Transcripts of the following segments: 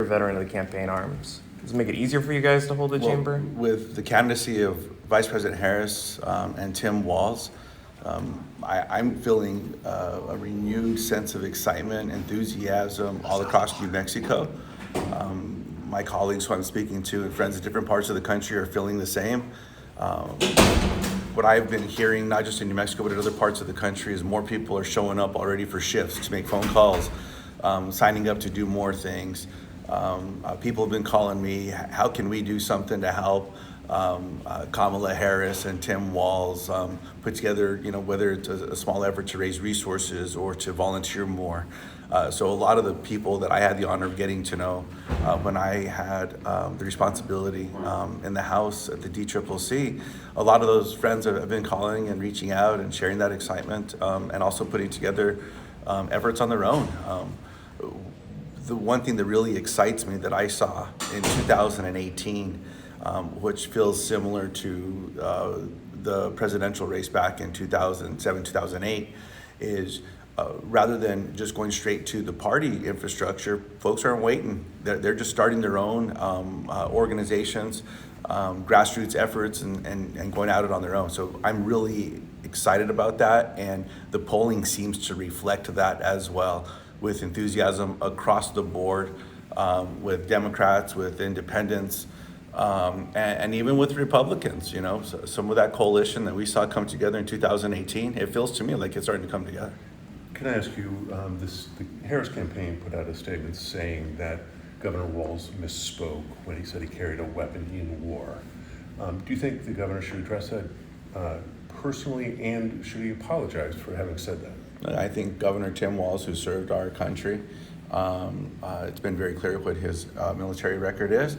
veteran of the campaign arms. Does it make it easier for you guys to hold the chamber? With the candidacy of Vice President Harris and Tim Walz, I'm feeling a renewed sense of excitement, enthusiasm all across New Mexico. My colleagues who I'm speaking to and friends in different parts of the country are feeling the same. What I've been hearing, not just in New Mexico, but in other parts of the country, is more people are showing up already for shifts, to make phone calls, signing up to do more things. People have been calling me, how can we do something to help Kamala Harris and Tim Walz put together, whether it's a small effort to raise resources or to volunteer more. So a lot of the people that I had the honor of getting to know when I had the responsibility in the House at the DCCC, a lot of those friends have been calling and reaching out and sharing that excitement and also putting together efforts on their own. The one thing that really excites me that I saw in 2018, which feels similar to the presidential race back in 2007, 2008, is rather than just going straight to the party infrastructure, folks aren't waiting. They're just starting their own organizations, grassroots efforts, and going at it on their own. So I'm really excited about that, and the polling seems to reflect that as well, with enthusiasm across the board, with Democrats, with independents, and even with Republicans. So some of that coalition that we saw come together in 2018, it feels to me like it's starting to come together. Can I ask you, the Harris campaign put out a statement saying that Governor Walz misspoke when he said he carried a weapon in war. Do you think the governor should address that personally, and should he apologize for having said that? I think Governor Tim Walz, who served our country, it's been very clear what his military record is.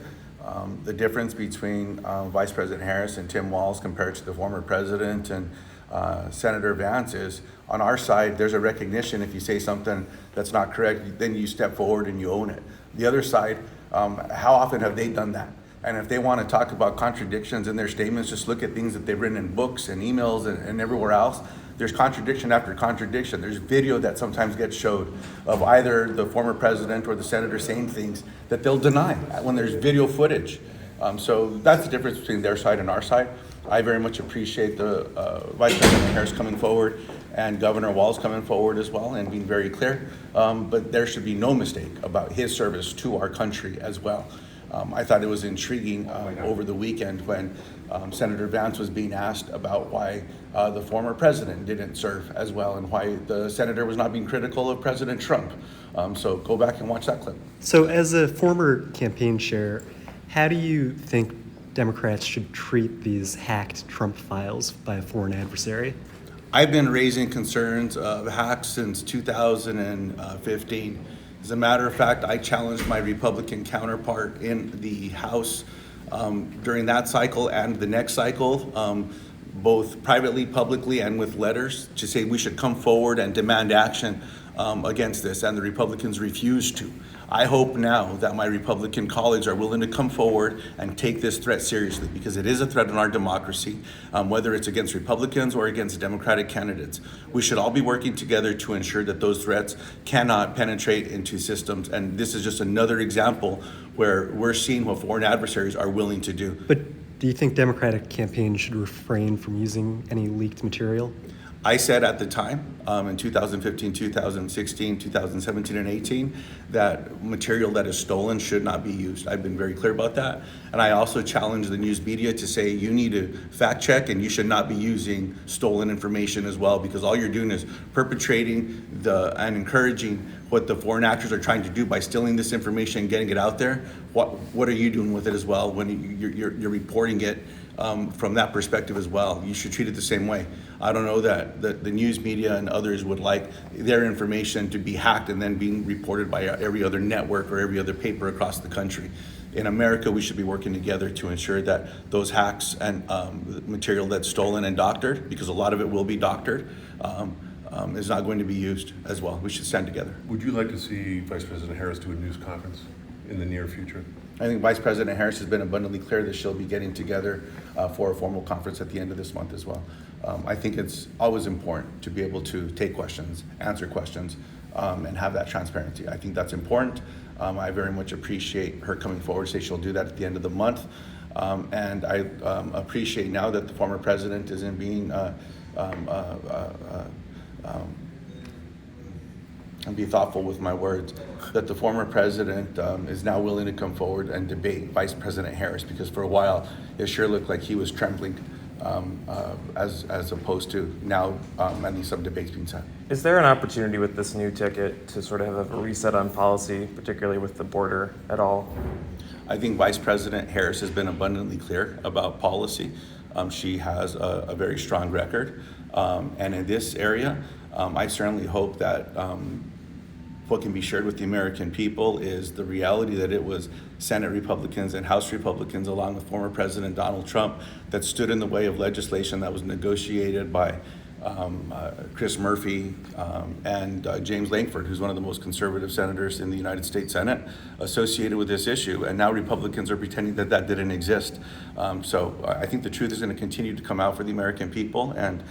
The difference between Vice President Harris and Tim Walz compared to the former president and Senator Vance is, on our side, there's a recognition if you say something that's not correct, then you step forward and you own it. The other side, how often have they done that? And if they want to talk about contradictions in their statements, just look at things that they've written in books and emails and everywhere else. There's contradiction after contradiction. There's video that sometimes gets showed of either the former president or the senator saying things that they'll deny when there's video footage. So that's the difference between their side and our side. I very much appreciate the Vice President Harris coming forward and Governor Walz coming forward as well and being very clear. But there should be no mistake about his service to our country as well. I thought it was intriguing over the weekend when Senator Vance was being asked about why the former president didn't serve as well and why the senator was not being critical of President Trump. So go back and watch that clip. So as a former campaign chair, how do you think Democrats should treat these hacked Trump files by a foreign adversary? I've been raising concerns of hacks since 2015. As a matter of fact, I challenged my Republican counterpart in the House during that cycle and the next cycle, both privately, publicly, and with letters, to say we should come forward and demand action against this, and the Republicans refused to. I hope now that my Republican colleagues are willing to come forward and take this threat seriously, because it is a threat on our democracy, whether it's against Republicans or against Democratic candidates. We should all be working together to ensure that those threats cannot penetrate into systems, and this is just another example where we're seeing what foreign adversaries are willing to do. But do you think Democratic campaigns should refrain from using any leaked material? I said at the time, in 2015, 2016, 2017, and 18, that material that is stolen should not be used. I've been very clear about that. And I also challenged the news media to say you need to fact check and you should not be using stolen information as well, because all you're doing is perpetrating and encouraging what the foreign actors are trying to do by stealing this information and getting it out there. What are you doing with it as well when you're reporting it from that perspective as well? You should treat it the same way. I don't know that the news media and others would like their information to be hacked and then being reported by every other network or every other paper across the country. In America, we should be working together to ensure that those hacks and material that's stolen and doctored, because a lot of it will be doctored, is not going to be used as well. We should stand together. Would you like to see Vice President Harris do a news conference in the near future? I think Vice President Harris has been abundantly clear that she'll be getting together for a formal conference at the end of this month as well. I think it's always important to be able to take questions, answer questions, and have that transparency. I think that's important. I very much appreciate her coming forward, say she'll do that at the end of the month. And I appreciate now that the former president isn't being and be thoughtful with my words, that the former president is now willing to come forward and debate Vice President Harris, because for a while it sure looked like he was trembling as opposed to now at least some debates being said. Is there an opportunity with this new ticket to sort of have a reset on policy, particularly with the border at all? I think Vice President Harris has been abundantly clear about policy. She has a very strong record. And in this area, I certainly hope that what can be shared with the American people is the reality that it was Senate Republicans and House Republicans, along with former President Donald Trump, that stood in the way of legislation that was negotiated by Chris Murphy and James Lankford, who's one of the most conservative senators in the United States Senate, associated with this issue. And now Republicans are pretending that that didn't exist. So I think the truth is going to continue to come out for the American people. And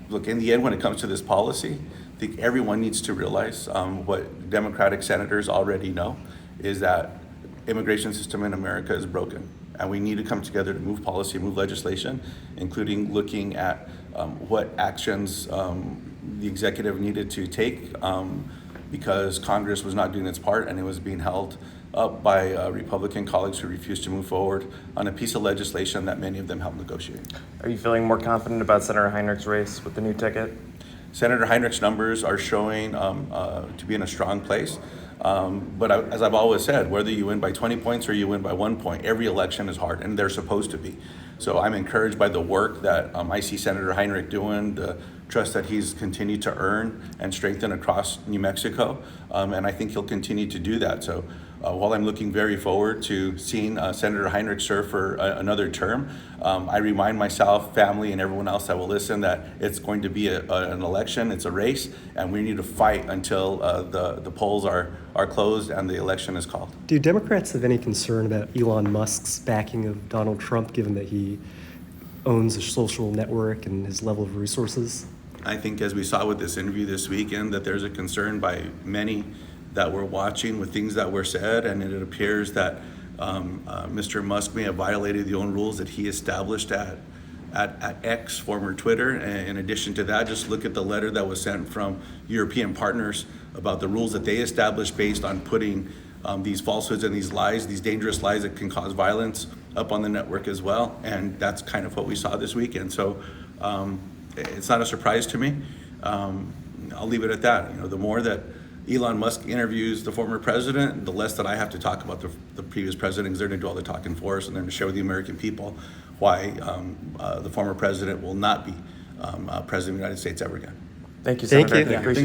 look, in the end, when it comes to this policy, I think everyone needs to realize what Democratic senators already know is that immigration system in America is broken. And we need to come together to move policy, move legislation, including looking at what actions the executive needed to take because Congress was not doing its part and it was being held up by Republican colleagues who refused to move forward on a piece of legislation that many of them helped negotiate. Are you feeling more confident about Senator Heinrich's race with the new ticket? Senator Heinrich's numbers are showing to be in a strong place. But as I've always said, whether you win by 20 points or you win by 1 point, every election is hard, and they're supposed to be. So I'm encouraged by the work that I see Senator Heinrich doing, the trust that he's continued to earn and strengthen across New Mexico, and I think he'll continue to do that. So while I'm looking very forward to seeing Senator Heinrich serve for another term, I remind myself, family, and everyone else that will listen that it's going to be an election, it's a race, and we need to fight until the polls are closed and the election is called. Do Democrats have any concern about Elon Musk's backing of Donald Trump, given that he owns a social network and his level of resources? I think as we saw with this interview this weekend, that there's a concern by many that we're watching with things that were said, and it appears that Mr. Musk may have violated the own rules that he established at X, former Twitter. And in addition to that, just look at the letter that was sent from European partners about the rules that they established based on putting these falsehoods and these lies, these dangerous lies that can cause violence, up on the network as well. And that's kind of what we saw this weekend. So it's not a surprise to me. I'll leave it at that. You know, the more that Elon Musk interviews the former president, the less that I have to talk about the previous president, because they're going to do all the talking for us, and they're going to share with the American people why the former president will not be president of the United States ever again. Thank you, Thank Senator. you. I appreciate it.